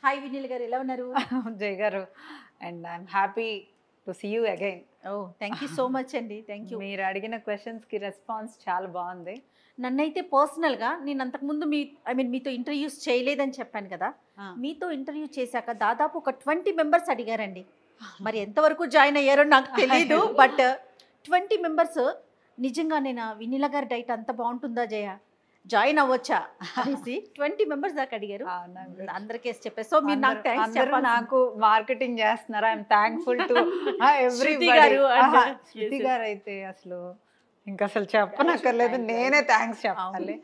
Hi Vineel గారు, ఎలా ఉన్నారు? Jay garu, and I'm happy to see you again. Thank you so much అండి. Thank you. మీరు అడిగిన క్వశ్చన్స్కి రెస్పాన్స్ చాలా బాగుంది. నన్నైతే పర్సనల్గా నేను అంతకుముందు మీతో ఇంటర్వ్యూస్ చేయలేదని చెప్పాను కదా. మీతో ఇంటర్వ్యూ చేశాక దాదాపు ఒక 20 మెంబర్స్ అడిగారండి. మరి ఎంతవరకు జాయిన్ అయ్యారో నాకు తెలియదు. బట్ 20 మెంబర్స్ నిజంగా నేను వినీల గారి డైట్ అంత బాగుంటుందా జయ, జాయిన్ అవ్వచ్చా అనేసి 20 మెంబర్స్ దాకా అడిగారు. అందరికీ చెప్పారు. సో మీరు నాకు థ్యాంక్స్ చెప్పాలి. నాకు మార్కెటింగ్ చేస్తున్నారు. ఐఎమ్ థ్యాంక్ఫుల్ టు శృతి గారు. శృతి గారు అయితే అసలు ఇంకా అసలు చెప్పనక్కర్లేదు, నేనే థ్యాంక్స్ చెప్పాలి.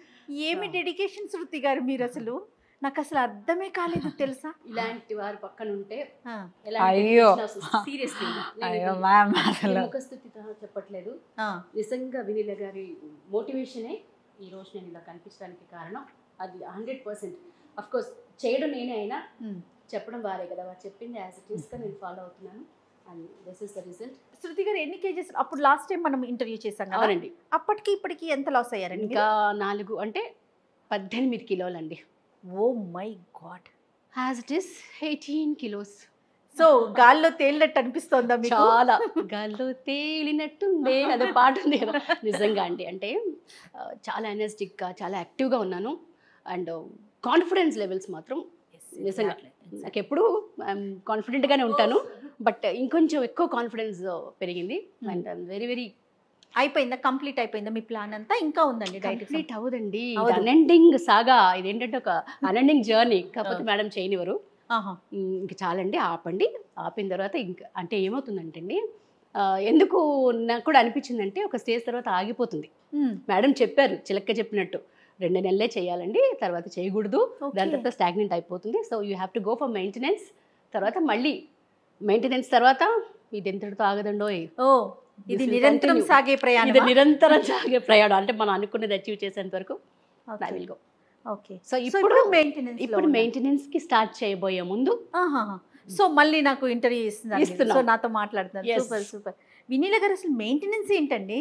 ఏమి డెడికేషన్ శృతి గారు, మీరు అసలు నాకు అసలు అర్థమే కాలేదు తెలుసా. ఇలాంటి వారు పక్కన ఉంటే అయ్యో సీరియస్లీ అయ్యో మ్యామ్, అసలు ముఖస్థుతితో చెప్పట్లేదు. నిజంగా వినీల గారి మోటివేషనే ఈ రోజు నేను ఇలా కనిపించడానికి కారణం. అది 100%. అఫ్ కోర్స్ చేయడం నేనే అయినా చెప్పడం వారే కదా, వారు చెప్పింది యాజ్ ఇట్ ఈస్గా నేను ఫాలో అవుతున్నాను. And this is the result. Shruti garu ఎన్ని కేజెస్ అప్పుడు లాస్ట్ టైం మనం ఇంటర్వ్యూ చేసాం కదా? అవునండి. అప్పటికి ఇప్పటికి ఎంత లాస్ అయ్యారండి? ఇంకా 4 అంటే 18 కిలోలండి. Oh my god. As it is 18 kilos. So గాల్లో తేలినట్టు అనిపిస్తోందా మీకు? చాలా గాల్లో తేలినట్టుండే అదే పాట ఉంది కదా. నిజంగా అండి, అంటే చాలా ఎనర్జెటిక్గా చాలా యాక్టివ్గా ఉన్నాను. అండ్ కాన్ఫిడెన్స్ లెవెల్స్ మాత్రం నిజంగా నాకు ఎప్పుడు కాన్ఫిడెంట్గానే ఉంటాను, బట్ ఇంకొంచెం ఎక్కువ కాన్ఫిడెన్స్ పెరిగింది. And I'm very very. అయిపోయిందా? కంప్లీట్ అయిపోయిందా మీ ప్లాన్ అంతా? ఇంకా ఉందండి డైట్? కంప్లీట్ అవ్వదండి, అన్ఎండింగ్ సాగా. ఇది ఏంటంటే ఒక అన్ఎండింగ్ జర్నీ. కాకపోతే మేడం చేయనివ్వరు. ఇంక చాలండి, ఆపండి. ఆపిన తర్వాత ఇంకా అంటే ఏమవుతుందంటే అండి, ఎందుకు నాకు కూడా అనిపించిందంటే ఒక స్టేజ్ తర్వాత ఆగిపోతుంది. మేడం చెప్పారు, చిలక్క చెప్పినట్టు 2 నెలలే చేయాలండి, తర్వాత చేయకూడదు, దాని తర్వాత స్టాగ్నెంట్ అయిపోతుంది. So you have to go for maintenance. తర్వాత మళ్ళీ మెయింటెనెన్స్ తర్వాత ఇది ఎంతటితో ఆగదండో. ఇది నిరంతరం సాగే ప్రయాణం. ఇది నిరంతరం సాగే ప్రయాణం. అంటే మనం అనుకున్నది అచీవ్ చేసేంత వరకు I will go. Okay. So ఇప్పుడు మెయింటెనెన్స్ కి స్టార్ట్ చేయబోయే ముందు సో మళ్ళీ నాకు ఇంటర్వ్యూ ఇస్తున్నారు, సో నాతో మాట్లాడుతున్నారు. Super super. వినీల గారు, అసలు మెయింటెనెన్స్ ఏంటండి?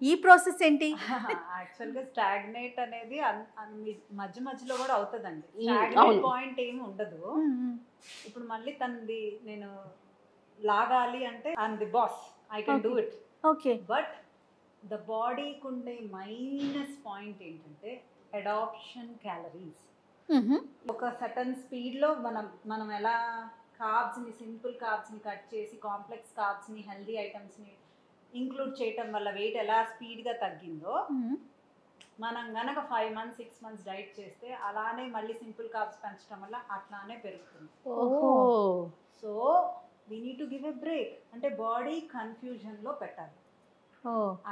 ఈ ప్రాసెస్ ఏంటి? యాక్చువల్గా స్టాగ్నేట్ అనేది మధ్య మధ్యలో కూడా అవుతుందండి. పాయింట్ ఏమి ఉండదు. ఇప్పుడు మళ్ళీ తనది నేను లాగాలి అంటే I'm the boss, I can do it. Okay. But the బాడీకి ఉండే మైనస్ పాయింట్ ఏంటంటే అడాప్షన్ క్యాలరీస్. ఒక సటన్ స్పీడ్లో మనం ఎలా కార్బ్స్ని, సింపుల్ కార్బ్స్ని కట్ చేసి కాంప్లెక్స్ కార్బ్స్ని, హెల్దీ ఐటమ్స్ని ఇంక్లూడ్ చేయటం వల్ల వెయిట్ ఎలా స్పీడ్గా తగ్గిందో, మనం గనక 5 months 6 months డైట్ చేస్తే అలానే మళ్ళీ సింపుల్ కార్బ్స్ పెంచడం వల్ల అట్లానే పెరుగుతుంది. So we need to give a break. అంటే బాడీ కన్ఫ్యూజన్లో పెట్టాలి.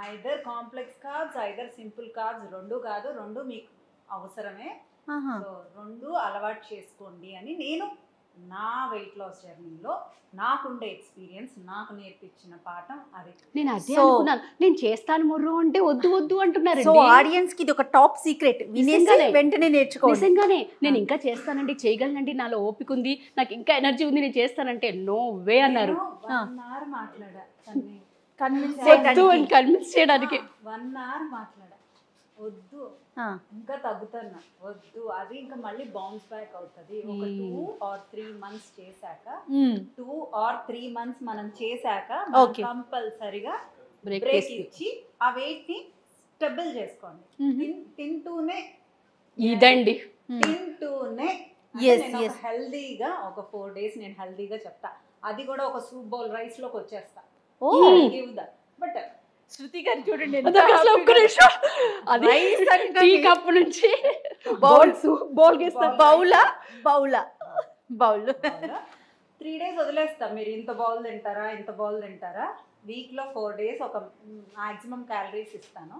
Either complex carbs, either simple carbs, 2 కాదు, 2 మీకు అవసరమే. సో 2 అలవాటు చేసుకోండి అని నేను నా వెయిట్ లాస్ జర్నీలో నాకుండే ఎక్స్పీరియన్స్, నాకు నేర్పించిన పాఠం అది. నేను అదే అనుకున్నాను, నేను చేస్తాను మొర్రు అంటే వద్దు వద్దు అంటున్నారు. సో ఆడియన్స్ కి ఇది ఒక టాప్ సీక్రెట్, వెంటనే నేర్చుకో. నిజంగానే నేను ఇంకా చేస్తానండి, చేయగలనండి, నాలో ఓపిక ఉంది, నాకు ఇంకా ఎనర్జీ ఉంది, నేను చేస్తానంటే నో వే అన్నారు. మాట్లాడా కన్విన్స్ చేయడానికి 1 hour మాట్లాడా. వద్దు, ఇంకా తగ్గుతున్నా, వద్దు, అది ఇంకా మళ్ళీ బౌన్స్ బ్యాక్ అవుతుంది. ఒక 2 or 3 months చేశాక, 2 or 3 months మనం చేశాక కంపల్సరిగా బ్రేక్ ఇచ్చి ఆ వెయిట్ ని స్టెబుల్ చేసుకోండి. తింటూనే ఇదండి, తింటూనే హెల్దీగా ఒక 4 days నేను హెల్దీగా చెప్తా. అది కూడా ఒక సూప్ బౌల్ రైస్ లోకి వచ్చేస్తా. బట్ శృతి గారు చూడండి, నుంచి బౌల్ 3 days వదిలేస్తా. మీరు ఇంత బౌల్ తింటారా, ఇంత బౌల్ తింటారా? వీక్లో 4 days ఒక మాక్సిమం క్యాలరీస్ ఇస్తాను.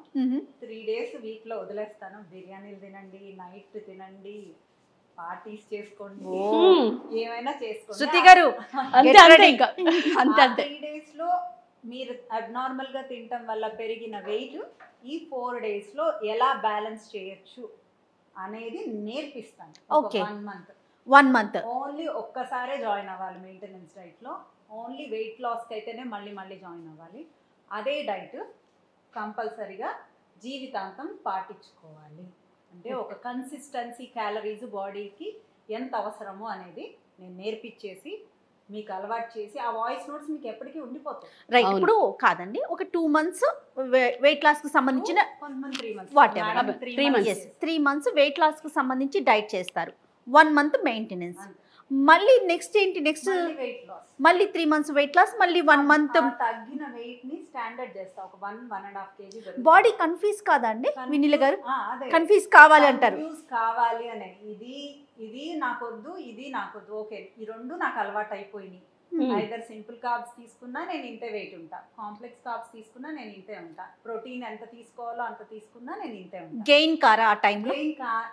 3 days వీక్లో వదిలేస్తాను. బిర్యానీలు తినండి, నైట్ తినండి, పార్టీస్ చేసుకోండి, ఏమైనా చేసుకోండి. శృతి గారు 3 days లో మీరు అబ్నార్మల్గా తినటం వల్ల పెరిగిన వెయిట్ ఈ 4 days లో ఎలా బ్యాలెన్స్ చేయొచ్చు అనేది నేర్పిస్తాను. 1 month ఓన్లీ ఒక్కసారే జాయిన్ అవ్వాలి మెయింటెనెన్స్ డైట్లో. ఓన్లీ వెయిట్ లాస్కి అయితేనే మళ్ళీ జాయిన్ అవ్వాలి. అదే డైట్ కంపల్సరిగా జీవితాంతం పాటించుకోవాలి. అంటే ఒక కన్సిస్టెన్సీ, క్యాలరీస్ బాడీకి ఎంత అవసరమో అనేది నేను నేర్పించేసి మీకు అలవాటు చేసి ఆ వాయిస్ నోట్స్ మీకు ఎప్పటికీ ఉండిపోతాయి. రైట్. ఇప్పుడు కాదండి, ఒక 2 months వెయిట్ లాస్ కు సంబంధించిన కొంతమంది 3 months what Madam, ever 3 3 months. months. 3 months weight loss కు సంబంధించి డైట్ చేస్తారు, 1 month మెయింటెనెన్స్, మళ్ళీ నెక్స్ట్ ఏంటి, నెక్స్ట్ మళ్ళీ weight loss. మళ్ళీ 3 months వెయిట్ లాస్, మళ్ళీ 1 month. ఆ తగ్గిన వెయిట్ ని స్టాండర్డ్ చేస్తా, ఒక 1.5 kg బాడీ కన్ఫ్యూజ్ కాదా అండి వినీల గారు? అదే కన్ఫ్యూజ్ కావాలి అంటారు. Confuse కావాలి అనే ఇది నాకొద్దు, ఇది నాకొద్దు, ఓకే ఈ రెండు నాకు అలవాటు అయిపోయినాయి. ఐదర్ సింపుల్ కార్బ్స్ తీసుకున్నా నేను ఇంతే వెయిట్ ఉంటా, కాంప్లెక్స్ కార్బ్స్ తీసుకున్నా నేను ఇంతే ఉంటా, ప్రోటీన్ ఎంత తీసుకోవాలో అంత తీసుకున్నా నేను ఇంతే ఉంటా. గెయిన్ కారా ఆ టైంలో?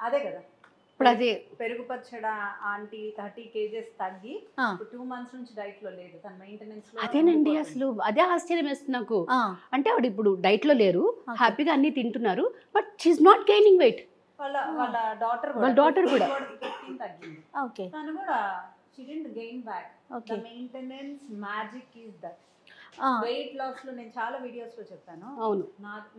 అదే కదా ఇప్పుడు అదే పెరుగు పచ్చడ ఆంటీ 30 kgs తగ్గి 2 months నుంచి డైట్ లో లేదు, తన మెయింటెనెన్స్ లో. అదేనండి, అసలు అదే ఆశ్చర్యం వేస్తుంది నాకు. అంటే ఆవిడ ఇప్పుడు డైట్ లో లేరు, హ్యాపీగా అన్ని తింటున్నారు, but she's not gaining weight. వాళ్ళ డాటర్ కూడా 15 తగ్గింది. ఓకే. తను కూడా she didn't gain back. Okay. The maintenance magic is that. Weight loss లో నేను చాలా వీడియోస్ లో చెప్పాను. అవును,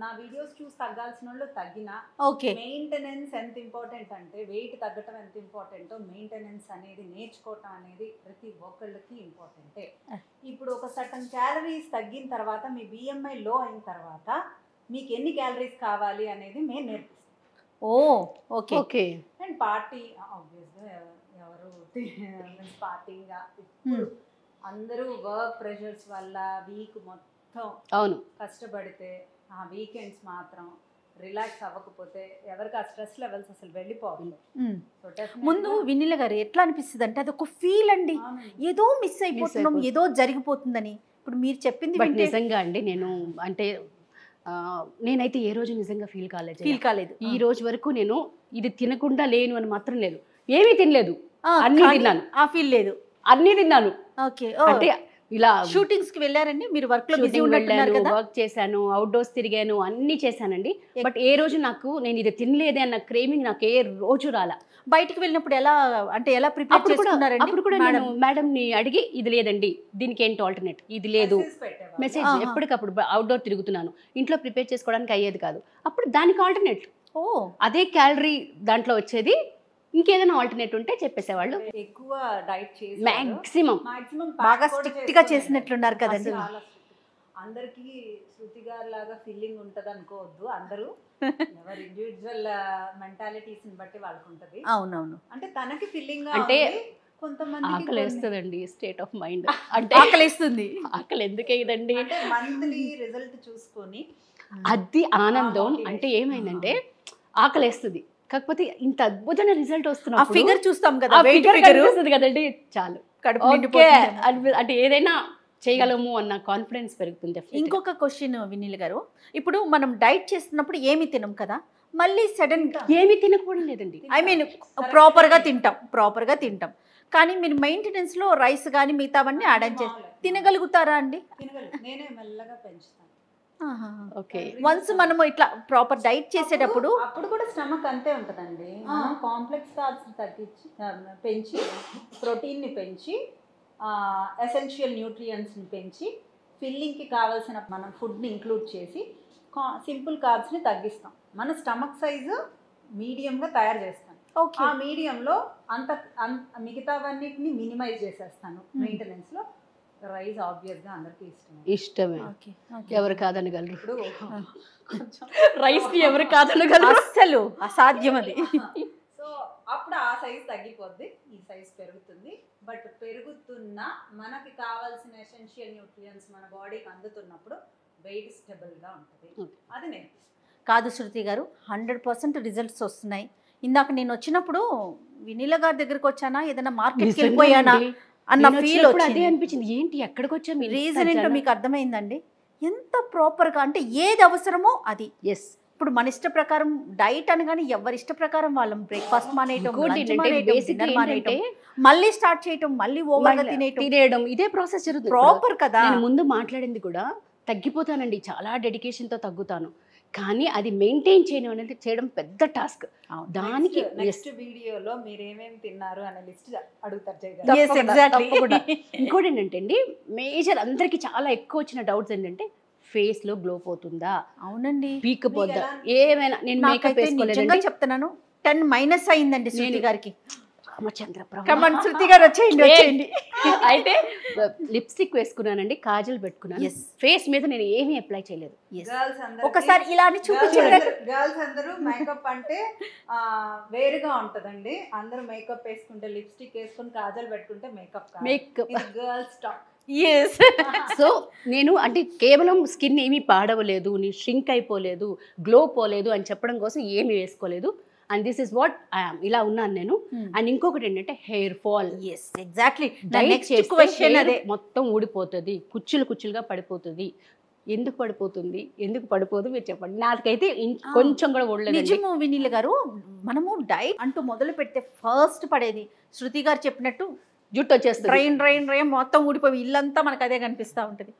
నా వీడియోస్ చూసి తగ్గాల్సిన వాళ్ళు తగ్గిన. ఓకే. మెయింటెనెన్స్ ఎంత ఇంపార్టెంట్ అంటే, వెయిట్ తగ్గటం ఎంత ఇంపార్టెంటో మెయింటెనెన్స్ అనేది నేర్చుకోవటం అనేది ప్రతి ఒక్కళ్ళకి ఇంపార్టెంటే. ఇప్పుడు ఒక సర్టన్ క్యాలరీస్ తగ్గిన తర్వాత మీ BMI లో అయిన తర్వాత మీకు ఎన్ని క్యాలరీస్ కావాలి అనేది మేము నేర్పిస్తాం. ఓ ఓకే ఓకే. అండ్ పార్టీ ఆబ్వియస్గా ఎవరు పార్టీగా ఇప్పుడు అందరూ వర్క్ ప్రెషర్స్ వల్ల వీక్ మొత్తం అవును కష్టపడితే ఆ వీకెండ్స్ మాత్రం రిలాక్స్ అవ్వకపోతే ఎవరికి ఆ స్ట్రెస్ లెవెల్స్ అసలు వెళ్ళిపోవాలి. ముందు వినీల గారు ఎట్లా అనిపిస్తుంది అంటే అది ఒక ఫీల్ అండి, ఏదో మిస్ అయిపోతున్నాం, ఏదో జరిగిపోతుందని. ఇప్పుడు మీరు చెప్పింది బట్ నిజంగా అండి, నేను అంటే నేనైతే ఏ రోజు నిజంగా ఫీల్ కాలేదు. ఈ రోజు వరకు నేను ఇది తినకుండా లేను అని మాత్రం లేదు, ఏమీ తినలేదు, అన్ని తిన్నాను. ఆ ఫీల్ లేదు, అన్ని తిన్నాను. ఓకే. అంటే ఇలా షూటింగ్స్ కి వెళ్ళారండి మీరు? వర్క్ లో బిజీ ఉన్నట్టున్నారు కదా? వర్క్ చేశాను, అవుట్డోర్స్ తిరిగాను, అన్ని చేశానండి. బట్ ఏ రోజు నాకు నేను ఇది తినలేదే అన్న క్రేమింగ్ నాకు ఏ రోజు రాలా. బయటికి వెళ్ళినప్పుడు ఎలా అంటే ఎలా ప్రిపేర్ చేసుకున్నారండి? అప్పుడు కూడా నేను మేడం ని అడిగి ఇది లేదండి, దీనికి ఏంటి ఆల్టర్నేట్, ఇది లేదు మెసేజ్. ఎప్పటికప్పుడు అవుట్డోర్ తిరుగుతున్నాను, ఇంట్లో ప్రిపేర్ చేసుకోవడానికి అయ్యేది కాదు. అప్పుడు దానికి ఆల్టర్నేట్ అదే క్యాలరీ దాంట్లో వచ్చేది, ఇంకేదైనా ఆల్టర్నేట్ ఉంటే చెప్పేసేవాళ్ళు. ఎక్కువ డైట్ చేసి మాక్సిమం బాగా స్ట్రిక్ట్ గా చేసినట్లున్నారు కదండి. అందరికి శృతి గారి లాగా ఫీలింగ్ ఉంటది అనుకోవద్దు, అందరూ ఎవరి ఇండివిజువల్ మెంటాలిటీస్ ని బట్టి వాళ్ళకు ఉంటది. అవునవును. అంటే తనకి ఫీలింగ్ అంటే కొంతమంది ఆకలేస్తుందండి, స్టేట్ ఆఫ్ మైండ్. అంటే ఆకలేస్తుంది, ఆకలి ఎందుకైందండి అంటే మంత్లీ రిజల్ట్ చూసుకొని అది ఆనందం. అంటే ఏమైందంటే ఆకలేస్తుంది, కాకపోతే ఇంత అద్భుతమైన రిజల్ట్ వస్తున్నా ఫిగర్ చూస్తాం కదా, కదండి, చాలు కడుపు అంటే ఏదైనా చేయగలము అన్న కాన్ఫిడెన్స్ పెరుగుతుంది. ఇంకొక క్వశ్చన్ వినీల్ గారు, ఇప్పుడు మనం డైట్ చేస్తున్నప్పుడు ఏమి తినం కదా, మళ్ళీ సడన్ గా ఏమి తినకపోవడం లేదండి. ఐ మీన్ ప్రాపర్ గా తింటాం, కానీ మీరు మెయింటెనెన్స్ లో రైస్ కానీ మిగతావన్నీ యాడ్ చేసి తినగలుగుతారా అండి? నేనే మెల్లగా పెంచుతాను. ఓకే. వన్స్ మనము ఇట్లా ప్రాపర్ డైట్ చేసేటప్పుడు అప్పుడు కూడా స్టమక్ అంతే ఉంటుందండి. కాంప్లెక్స్ కార్బ్స్ తగ్గించి పెంచి, ప్రోటీన్ని పెంచి, ఎసెన్షియల్ న్యూట్రియంట్స్ని పెంచి, ఫిల్లింగ్కి కావాల్సిన మనం ఫుడ్ని ఇంక్లూడ్ చేసి సింపుల్ కార్బ్స్ని తగ్గిస్తాం. మన స్టమక్ సైజు మీడియంగా తయారు చేస్తాం. ఆ మీడియంలో అంత మిగతావన్నిటిని మినిమైజ్ చేసేస్తాను. మెయింటెనెన్స్లో రైస్ ఆబ్వియస్గా అందరికీ ఇష్టమే, ఎవరు కాదనగలరు. ఇప్పుడు రైస్ ని ఎవరు కాదనగలరు, అస్సలు అసాధ్యం అది. సో అప్పుడు ఆ సైజ్ తగ్గిపోద్ది, ఈ సైజ్ పెరుగుతుంది. బట్ పెరుగుతున్న మనకి కావాల్సిన ఎసెన్షియల్ న్యూట్రియంట్స్ మన బాడీకి అందుతున్నప్పుడు వెయిట్ స్టెబుల్గా ఉంటుంది. అది నేను కాదు శృతి గారు, 100% రిజల్ట్స్ వస్తున్నాయి. ఇందాక నేను వచ్చినప్పుడు వినీల గారి దగ్గరికి వచ్చానా, ఏదైనా మార్కెట్కి వెళ్ళిపోయానా అన్న ఫీల్ అదే అనిపించింది. ఏంటి ఎక్కడికి వచ్చా, రీజన్ ఏంటో మీకు అర్థమైందండి? ఎంత ప్రాపర్గా అంటే ఏది అవసరమో అది. ఎస్. ఇప్పుడు మన ఇష్ట ప్రకారం డైట్ అనగానే ఎవరి ఇష్ట ప్రకారం వాళ్ళం బ్రేక్ఫాస్ట్ మానేయటం, మళ్ళీ స్టార్ట్ చేయటం, మళ్ళీ ఓవర్గా తినేయడం, ఇదే ప్రాసెస్ జరుగుతుంది. ప్రాపర్ కదా. నేను ముందు మాట్లాడింది కూడా తగ్గిపోతానండి, చాలా డెడికేషన్తో తగ్గుతాను, కానీ అది మెయింటైన్ చేయడం అనేది చేయడం పెద్ద టాస్క్. దానికి నెక్స్ట్ వీడియోలో మీరు ఏమేమి తిన్నారు అనే లిస్ట్ అడుగుతారు. ఇంకోటి ఏంటంటే అండి, మేజర్ అందరికి చాలా ఎక్కువ వచ్చిన డౌట్స్ ఏంటంటే ఫేస్ లో గ్లో పోతుందా? అవునండి, పీక్ పోద్దా? ఏమైనా నేను మేకప్ వేసుకోలేదండి చెప్తున్నాను, 10 మైనస్ అయిందండి శృతి గారికి. రామచంద్ర ప్రభు. కమన్ శృతి గారు వచ్చేయండి. అయితే లిప్స్టిక్ వేసుకున్నానండి, కాజల్ పెట్టుకున్నాను. Yes. ఫేస్ మీద నేను ఏమీ అప్లై చేయలేదు. గర్ల్స్ ఒకసారి ఇలా అని చూపించండి. గర్ల్స్ అందరూ మేకప్ అంటే వేరుగా ఉంటదండి. అందరూ మేకప్ వేసుకుంటే, లిప్స్టిక్ వేసుకుని కాజల్ పెట్టుకుంటే మేకప్ గర్ల్స్ టాక్. సో నేను అంటే కేవలం స్కిన్ ఏమీ పాడవలేదు, నీ షింక్ అయిపోలేదు, గ్లో పోలేదు అని చెప్పడం కోసం ఏమీ వేసుకోలేదు. And this is what I'm, ఇలా ఉన్నాను నేను. అండ్ ఇంకొకటి ఏంటంటే హెయిర్ ఫాల్. ఎగ్జాక్ట్లీ మొత్తం ఊడిపోతుంది, కుచ్చులుగా పడిపోతుంది. ఎందుకు పడిపోతుంది, ఎందుకు పడిపోదు మీరు చెప్పండి. నాకైతే కొంచెం కూడా ఊడలేదు. నిజము వినీల్ గారు, మనము డైట్ అంటూ మొదలు పెడితే ఫస్ట్ పడేది శృతి గారు చెప్పినట్టు జుట్టు వచ్చేస్తుంది, డ్రైన్ మొత్తం ఊడిపోయి ఇల్లంతా మనకు అదే కనిపిస్తా ఉంటది.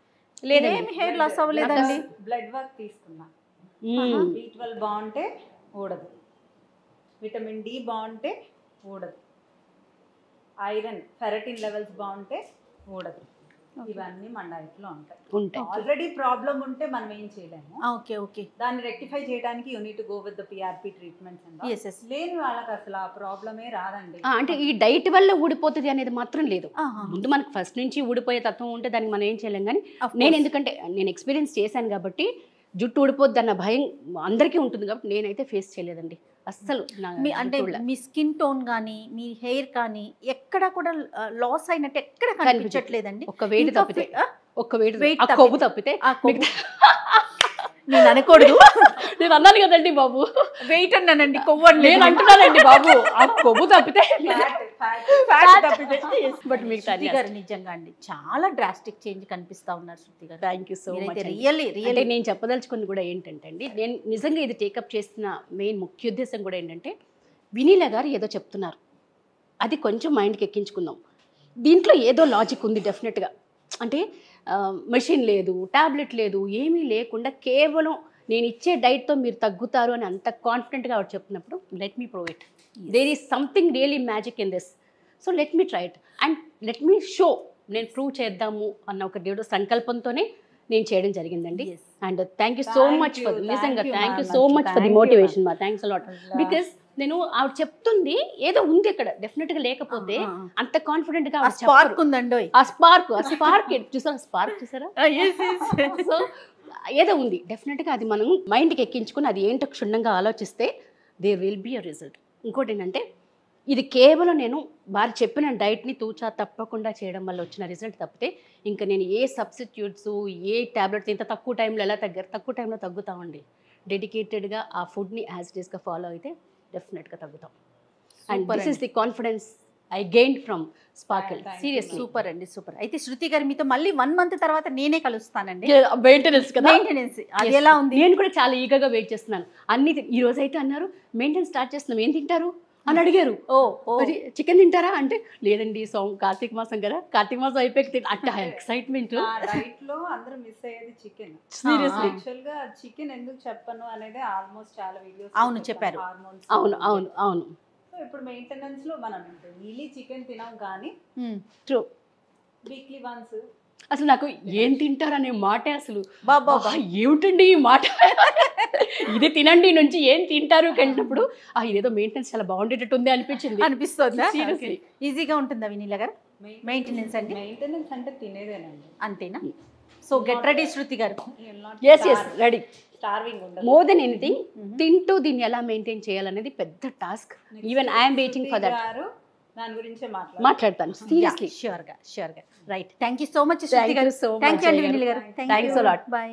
లేదేమి హెయిర్ లాస్ అవ్వలేదండి. బ్లడ్ వర్క్ తీసుకున్నా. B12 బాగుంటే ఊడదు, విటమిన్ డి బాగుంటే ఊడదు, ఐరన్ ఫెరటిన్ లెవెల్స్ బాగుంటే ఊడదు. ఇవన్నీ మన డైట్లో ఉంటాయి. ఆల్రెడీ ప్రాబ్లం ఉంటే మనం ఏం చేయలేము. ఓకే దాన్ని రెక్టిఫై చేయడానికి you need to go with the PRP treatments. లేని వాళ్ళకి అసలు ఆ ప్రాబ్లమే రాదండి. అంటే ఈ డైట్ వల్ల ఊడిపోతుంది అనేది మాత్రం లేదు. ముందు మనకు ఫస్ట్ నుంచి ఊడిపోయే తత్వం ఉంటే దానికి మనం ఏం చేయలేం. కానీ ఎందుకంటే నేను ఎక్స్పీరియన్స్ చేశాను కాబట్టి, జుట్టు ఊడిపోద్ది అన్న భయం అందరికీ ఉంటుంది కాబట్టి నేనైతే ఫేస్ చేయలేదండి అస్సలు. అంటే మీ స్కిన్ టోన్ కానీ, మీ హెయిర్ కానీ ఎక్కడ కూడా లాస్ అయినట్టు ఎక్కడ కనిపించట్లేదండి. ఒక వెయిట్ తప్పితే, కొవ్వు తప్పితే నేను అనకూడదు. నేను అన్నాను కదండి బాబు, వెయిట్ అన్నానండి, కొవ్వు నేను అంటున్నానండి బాబు. ఆ కొవ్వు తప్పితే బట్ మీకు శృతి గారు నిజంగా అండి చాలా డ్రాస్టిక్ చేంజ్ కనిపిస్తా ఉన్నారు శృతి garu. Thank you so much. Really నేను చెప్పదలుచుకుంది కూడా ఏంటంటే అండి, నేను నిజంగా ఇది టేకప్ చేస్తున్న మెయిన్ ముఖ్య ఉద్దేశం కూడా ఏంటంటే, వినీల గారు ఏదో చెప్తున్నారు, అది కొంచెం మైండ్కి ఎక్కించుకుందాం. దీంట్లో ఏదో లాజిక్ ఉంది డెఫినెట్గా. అంటే మెషిన్ లేదు, టాబ్లెట్ లేదు, ఏమీ లేకుండా కేవలం నేను ఇచ్చే డైట్తో మీరు తగ్గుతారు అని అంత కాన్ఫిడెంట్గా ఆవిడ చెప్తున్నప్పుడు, let me prove it. There is something really magic in this. So let me try it and let me show. నేను ప్రూవ్ చేద్దాము అన్న ఒక దేవుడు సంకల్పంతోనే నేను చేయడం జరిగిందండి. And thank you so much for నిజంగా thank you so much for the motivation మా. Thanks a lot. బికాస్ నేను ఆవిడ చెప్తుంది ఏదో ఉంది ఇక్కడ డెఫినెట్ గా, లేకపోతే అంత కాన్ఫిడెంట్ గా స్పార్క్ ఉందండి. ఆ స్పార్క్ చూసారా, స్పార్క్ చూసారా? సో ఏదో ఉంది డెఫినెట్ గా, అది మనం మైండ్కి ఎక్కించుకుని అది ఏంటో క్షుణ్ణంగా ఆలోచిస్తే there will be a result. ఇంకోటి ఏంటంటే, ఇది కేవలం నేను వారు చెప్పిన డైట్ని తూచా తప్పకుండా చేయడం వల్ల వచ్చిన రిజల్ట్ తప్పితే, ఇంకా నేను ఏ సబ్స్టిట్యూట్స్, ఏ ట్యాబ్లెట్స్ ఇంత తక్కువ టైంలో ఎలా తక్కువ టైంలో తగ్గుతామండి. డెడికేటెడ్గా ఆ ఫుడ్ని యాజ్ ఇట్ ఈస్గా ఫాలో అయితే డెఫినెట్గా తగ్గుతాం. And this is the confidence I gained from Sparkle. Seriously super అండి, సూపర్. అయితే శృతి గారు మీతో మళ్ళీ 1 month తర్వాత నేనే కలుస్తానండి. మెయింటెనెన్స్ కదా, మెయింటెనెన్స్ అది ఎలా ఉంది? నేను కూడా చాలా ఈగగా వెయిట్ చేస్తున్నాను. అన్ని ఈ రోజు అయితే అన్నారు మెయింటెనెన్స్ స్టార్ట్ చేస్తున్నాం, ఏం తింటారు అని అడిగారు. చికెన్ తింటారా అంటే, లేదండి కార్తీక మాసం కదా, కార్తీక మాసం అయిపోయి అట్ట ఎక్సైట్మెంట్. డైట్ లో అందరూ మిస్ అయ్యేది చికెన్. సీరియస్లీ యాక్చువల్ గా చికెన్ ఎందుకు చెప్పను అనేది ఆల్మోస్ట్ చాలా వీడియోస్ అవును చెప్పారు. అవును. సో ఇప్పుడు మెయింటెనెన్స్ లో మనం డైలీ చికెన్ తినాం కానీ ట్రూ వీక్లీ వన్స్. అసలు నాకు ఏం తింటారు అనే మాటే అసలు బాబా ఏమిటండి ఈ మాట, ఇది తినండి నుంచి ఏం తింటారు కంటున్నప్పుడు ఇదేదో మెయింటెనెన్స్ చాలా బాగుండేటట్టుంది అనిపిస్తుంది. ఈజీగా ఉంటుందా వినీల గారు మెయింటెనెన్స్ అంటే? మెయింటెనెన్స్ అంటే తినేదేనండి, అంతేనా? So get ready Shruti garu. Ready. Starving ఉండదు. మోర్ దెన్ ఎనీథింగ్ తింటూ దీన్ని ఎలా మెయింటైన్ చేయాలనేది పెద్ద task. Even I'm waiting for that. దాని గురించే మాట్లాడతాను సీరియస్లీ. షూర్గా right. Thank you so much Shruti garu. Thank you అండి Vineel garu. Thanks a lot. By.